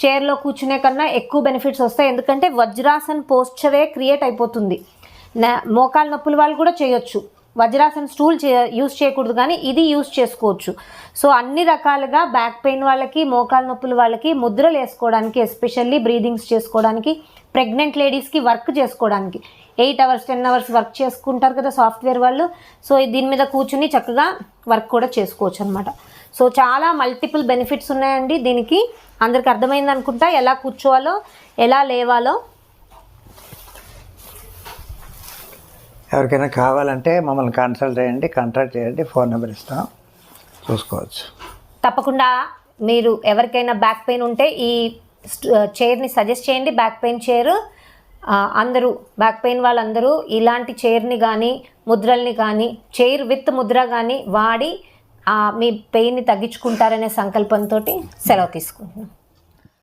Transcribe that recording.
చైర్లో కూర్చునే కన్నా ఎక్కువ బెనిఫిట్స్ వస్తాయి. ఎందుకంటే వజ్రాసన్ పోస్చరే క్రియేట్ అయిపోతుంది. మోకాలు నొప్పుల వాళ్ళు కూడా చేయొచ్చు. వజ్రాసన్ స్టూల్ యూస్ చేయకూడదు, కానీ ఇది యూస్ చేసుకోవచ్చు. సో అన్ని రకాలుగా బ్యాక్ పెయిన్ వాళ్ళకి, మోకాలు నొప్పుల వాళ్ళకి, ముద్రలు వేసుకోవడానికి, ఎస్పెషల్లీ బ్రీదింగ్స్ చేసుకోవడానికి, ప్రెగ్నెంట్ లేడీస్కి వర్క్ చేసుకోవడానికి 8 hours 10 hours వర్క్ చేసుకుంటారు కదా సాఫ్ట్వేర్ వాళ్ళు. సో దీని మీద కూర్చుని చక్కగా వర్క్ కూడా చేసుకోవచ్చు అనమాట. సో చాలా మల్టిపుల్ బెనిఫిట్స్ ఉన్నాయండి దీనికి. అందరికి అర్థమైంది అనుకుంటా ఎలా కూర్చోవాలో, ఎలా లేవాలో. ఎవరికైనా కావాలంటే మమ్మల్ని కాంటాక్ట్ చేయండి, ఫోన్ నెంబర్ ఇస్తాం, చూసుకోవచ్చు. తప్పకుండా మీరు ఎవరికైనా బ్యాక్ పెయిన్ ఉంటే ఈ చైర్ని సజెస్ట్ చేయండి. బ్యాక్ పెయిన్ చైర్ అందరూ, బ్యాక్ పెయిన్ వాళ్ళందరూ ఇలాంటి చైర్ని కానీ, ముద్రల్ని కానీ, చైర్ విత్ ముద్ర కానీ వాడి మీ పెయిన్ని తగ్గించుకుంటారనే సంకల్పంతో సెలవు తీసుకుంటున్నాం.